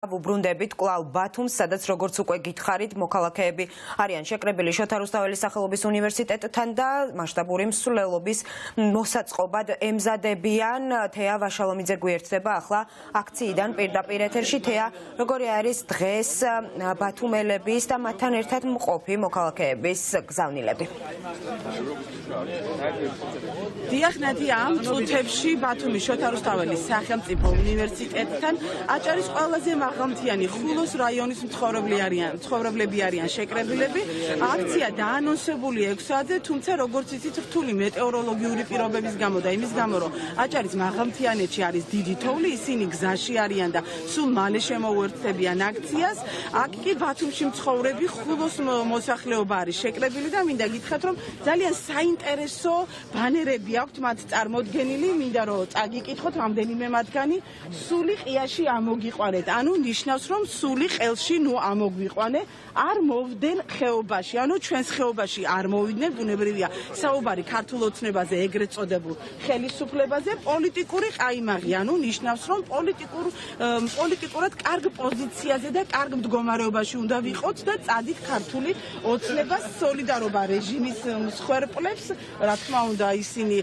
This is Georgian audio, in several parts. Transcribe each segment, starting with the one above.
Ვუბრუნდებით კვლავ ბათუმს, სადაც როგორც უკვე გითხარით, მოქალაქეები არიან შეკრებილი შოთა რუსთაველის სახელობის უნივერსიტეტთან და მასშტაბური მსვლელობის მოსაწყობად ემზადებიან. თეა ვაშალომიძე გვიერთდება ახლა აქციიდან პირდაპირ ეთერში. თეა, როგორი არის დღეს ბათუმელების და მათთან ერთად მყოფი მოქალაქეების გზავნილები? დიახ, ნადია, ამ წუთებში ბათუმის შოთა რუსთაველის სახელმწიფო უნივერსიტეტთან აჭარის ყველაზე მაღალმთიანი ხულოს რაიონის მცხოვრებლები არიან შეკრებილები. აქცია დაანონსებული 6 საათზე, თუმცა როგორც იცით, რთული მეტეოროლოგიური პირობების გამო და იმის გამო, რომ აჭარის მაღალმთიანეთში არის დიდი თოვლი, ისინი გზაში არიან და სულ მალე შემოუერთდებიან აქციას. აქ კი ბათუმში მცხოვრები ხულოს მოსახლეობა არის შეკრებილი და მინდა გითხრათ, რომ ძალიან საინტერესო ბანერები აქვთ მათ წარმოდგენილი. მინდა რომ წაგიკითხოთ რამდენიმე მათგანი სული ყიაში ამოგიყვანეთ. ანუ ნიშნავს, რომ სული ყელში ამოგვიყვანე, არ მოვდნენ ხეობაში, ანუ ჩვენს ხეობაში არ მოვიდნენ, ბუნებრივია საუბარი ქართულ ოცნებაზე, ეგრეთ წოდებულ ხელისუფლებაზე, პოლიტიკური ყაიმაღი, ანუ ნიშნავს, რომ პოლიტიკურად კარგ პოზიციაზე და კარგ მდგომარეობაში უნდა ვიყოთ და წადით ქართული ოცნებას, სოლიდარობა რეჟიმის მსხვერპლებს, რა თქმა უნდა, ისინი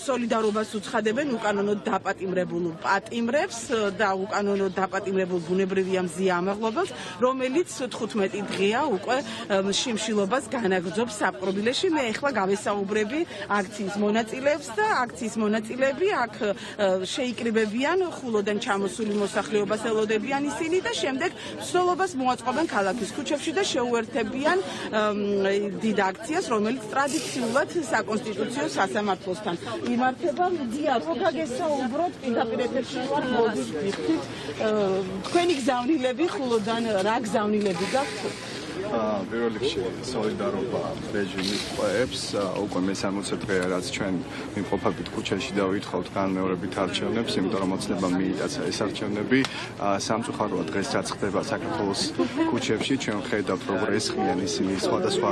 სოლიდარობას უცხადებენ უკანონოდ დაპატიმრებულ პატიმრებს და უკანონოდ დაპატიმრებულ ბუნებრივია მზია ამაღლობელს, რომელიც 15 დღეა უკვე შიმშილობას განაგრძობს საპყრობილეში. მე ახლა გავესაუბრები აქციის მონაწილეებს და აქციის მონაწილეები აქ შეიკრიბებიან, ხულოდან ჩამოსული მოსახლეობას ელოდებიან ისინი და შემდეგ მსვლელობას მოაწყობენ ქალაქის ქუჩებში და შეუერთებიან დიდ აქციას, რომელიც ტრადიციულად საკონსტიტუციო სასამართლოსთან იმართება. მიდია, რო გაგესაუბროთ, პირდაპირ ეთერში ვარ, მოდით ვიხდით თქვენი გზავნილები ხულოდან რა გზავნილები გაქვთ? პირველ რიგში სოლიდარობა რეჟიმის ყოებს, უკვე მე-60 დღეა რაც ჩვენ ვიმყოფებით ქუჩაში და ვითხოვთ განმეორებით არჩევნებს, იმიტომ რომ ოცნება მიიტაცა ეს არჩევნები. სამწუხაროა დღეს რაც ხდება საქართველოს ქუჩებში, ჩვენ ხედავთ როგორ ესხმიან ისინი სხვადასხვა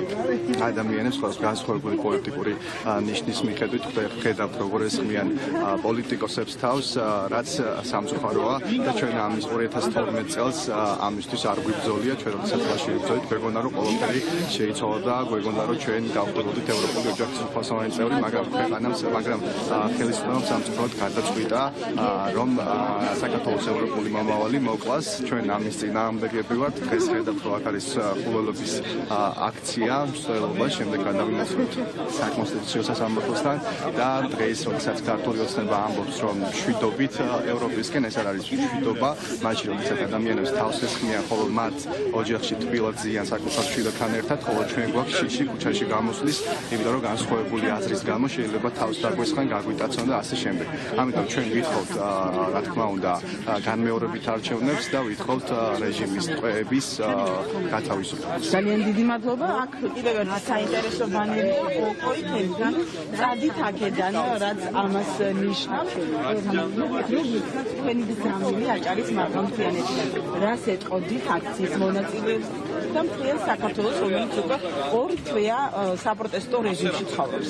ადამიანებს, განსხვავებული პოლიტიკური ნიშნის მიხედვით, ხედავთ როგორ ესხმიან პოლიტიკოსებს თავს, რაც სამწუხაროა და ჩვენ ამის 2012 წელს ამისთვის არ გვიბრძოლია, ჩვენ როდესაც ლაში ვიბრძოლით, გვეგონა რომ ყველაფერი შეიცვალა და გვეგონა რომ ჩვენ გავხდებოდით ევროპული ოჯახის უფასოვანი წევრი, მაგრამ ხელისუფლებამ სამწუხაროდ გადაწყვიტა რომ საქართველოს ევროპული მომავალი მოკლას. ჩვენ ამის წინააღმდეგები ვართ. დღეს ხედავთ რომ აქ არის ხულელობის აქცია, მსვლელობა, შემდეგ გადავინაცვლით საკონსტიტუციო სასამართლოსთან და დღეს როდესაც ქართული ოცნება ამბობს რომ შვიდობით ევროპისკენ, ეს არ არის შვიდობა, მაშინ როდესაც ადამიანებს თავს ესხმიან, ხოლო მათ ოჯახში თბილად ზიან საკუთარ შვილებთან ერთად, ხოლო ჩვენ გვაქვს შიში ქუჩაში გამოსვლის, იმიტომ რომ განსხვავებული აზრის გამო შეიძლება თავს დაგვესხან, გაგვიტაცონ და ასე შემდეგ. ამიტომ ჩვენ ვითხოვთ, რა თქმა უნდა, განმეორებით არჩევნებს და ვითხოვთ რეჟიმის ტყვეების გათავისუფლებას. ძალიან დიდი მადლობა. აქ კიდევ ერთი საინტერესო ბანერი ოქოითენგან, წადით აქედან, რაც ამას ნიშნავს. თქვენი გზავნილი აჭარის მაღალმთიანეთიდან. რას ეტყოდით აქციის მონაწილეებს და მთლიან საქართველოს, რომელიც უკვე 2 თვეა საპროტესტო რეჟიმში ცხოვრობს?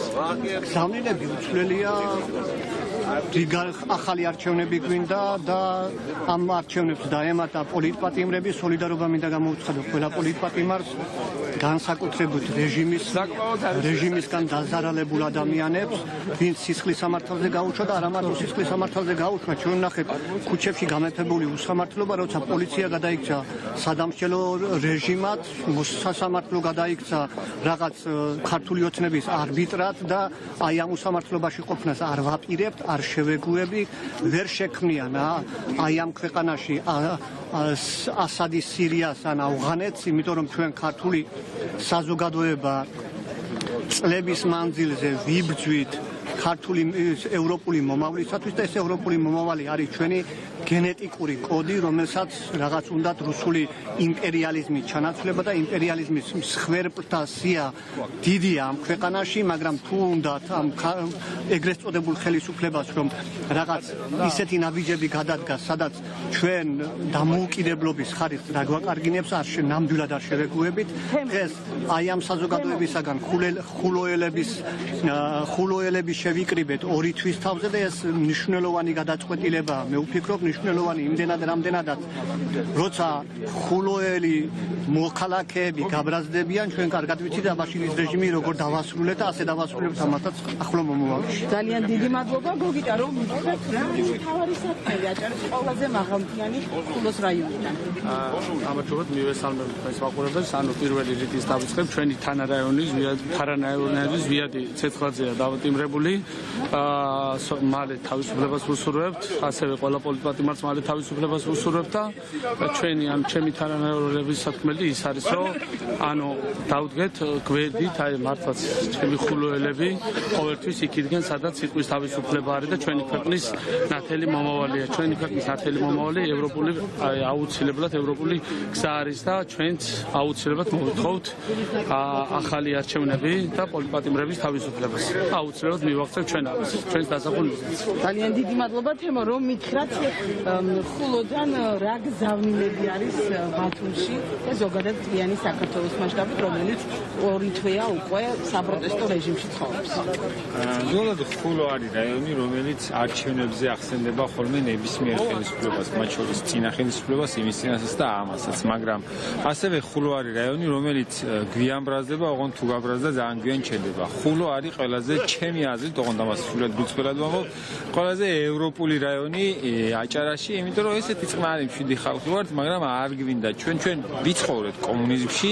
გზავნილები უცვლელია, ახალი არჩევნები გვინდა და ამ არჩევნებს დაემატა პოლიტპატიმრები, სოლიდარობა მინდა გამოუცხადო ყველა პოლიტპატიმარს, განსაკუთრებით რეჟიმისგან დაზარალებულ ადამიანებს, ვინც სისხლის სამართალზე გაუჩვა და არა მარტო სისხლის სამართალზე გაუჩვა, ჩვენ ვნახეთ ქუჩებში გამეფებული უსამართლობა, როცა პოლიცია გადაიქცა სადამსჯელო რეჟიმად, სასამართლო გადაიქცა რაღაც ქართული ოცნების არბიტრად და აი ამ უსამართლობაში ყოფნას არ ვაპირებთ, არ შევეგუები, ვერ შექმნიან აი ამ ქვეყანაში ასადის სირიას ან ავღანეთს, იმიტომ რომ ჩვენ ქართული საზოგადოება წლების მანძილზე ვიბრძვით ქართული ევროპული მომავლისათვის და ეს ევროპული მომავალი არის ჩვენი გენეტიკური კოდი, რომელსაც რაღაც უნდათ რუსული იმპერიალიზმის ჩანაცვლება და იმპერიალიზმის მსხვერპლთა სია დიდია ამ ქვეყანაში, მაგრამ თუ უნდათ ამ ეგრეთ წოდებულ ხელისუფლებას რომ რაღაც ისეთი ნაბიჯები გადადგას, სადაც ჩვენ დამოუკიდებლობის ხარისხს დაგვაკარგინებს, ნამდვილად არ შევეგუებით. დღეს აი ამ საზოგადოებისაგან ხულოელების შევიკრიბეთ 2 თვის თავზე და ეს მნიშვნელოვანი გადაწყვეტილებაა. მე ვფიქრობ მნიშვნელოვანი იმდენად რამდენადაც როცა ხულოელი მოქალაქეები გაბრაზდებიან ჩვენ კარგად ვიცით და ბაშირის რეჟიმი როგორ დავასრულეთ და ასე დავასრულებთ ამათაც ახლო მომავალში. ძალიან დიდი მადლობა გოგიტა რომ მოგეთ თავარი საქმე აჭარის ყველაზე მაღალმთიანი ხულოს რაიონიდან. ამაჩვენებთ მივესალმებით ეს ვაყურებელს ანუ პირველი რიგის დავიწყებ ჩვენი თანარაიონის ვიადი ცეცხლაძეა დავატიმრებული მალე თავისუფლებას ვუსურვებთ ასევე ყველა პოლიტპატიმარს მალე თავისუფლებას ვუსურვებთ და ჩვენი ან ჩემი თანარაიონების სათქმელი ის არის რომ ანუ დავდგეთ გვერდით აი მართლაც ჩემი ხულოელები ყოველთვის იქიდან სადაც სიტყვის თავისუფლება არის და ჩვენი ქვეყნის ნათელი მომავალია ჩვენი ქვეყნის ნათელი მომავალი ევროპული აუცილებლად ევროპული გზა არის და ჩვენც აუცილებლად მოვთხოვთ ახალი არჩევნები და პოლიტპატიმრების თავისუფლებას. აუცილებლად მივახცევთ ჩვენს დასახულ მიზანს. ძალიან დიდი მადლობა თემო რომ მითხრათ ხულოდან რა გზავნილები არის ბათუმში და ზოგადად მთლიანი საქართველოს მასშტაბით რომელიც 2 თვეა უკვე საპროტესტო რეჟიმში ცხოვრობს. ზოგადად ხულო არის რაიონი რომელიც არჩევნებზე ახსენდება ხოლმე ნებისმიერ ხელისუფლებას მათ შორის წინა ხელისუფლებას იმის წინასაც და ამასაც მაგრამ ასევე ხულო არის რაიონი რომელიც გვიან ბრაზდება ოღონდ თუ გაბრაზდა ძალიან გვიან ჩერდება. ხულო არის ყველაზე ჩემი აზრით ოღონდ ამას სულად გულწრფელად ვამბობ ყველაზე ევროპული რაიონი აჭარაში იმიტომ რომ ესეთი წყნარი მშვიდი ხალხი ვართ მაგრამ არ გვინდა ჩვენ ვიცხოვრეთ კომუნიზმში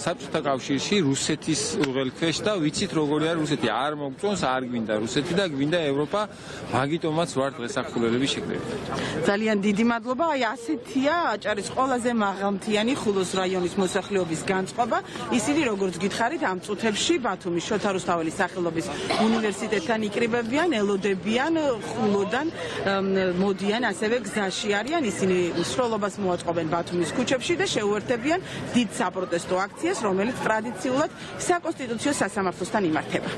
საბჭოთა კავშირში რუსეთის უღელქეშ და ვიცით როგორი არის რუსეთი არ მოგწონს არ გვინდა რუსეთი და გვინდა ევროპა მაგიტომაც ვარ დღესახულელები შეკრებილი. ძალიან დიდი მადლობა აი ასეთია აჭარის ყველაზე მაღალმთიანი ხულოს რაიონის მოსახლეობის განწყობა ისინი როგორც გითხარით ამ წუთებში ბათუმის შოთა რუსთაველის სახელობის უნივერსიტეტთან იკრიბებიან ელოდებიან ხულოდან მოდიან ასევე გზაში არიან ისინი სროლობას მოაწყობენ ბათუმის ქუჩებში და შეუერთებიან დიდ საპროტესტო აქციას რომელიც ტრადიციულად საკონსტიტუციო სასამართლოსთან იმართება.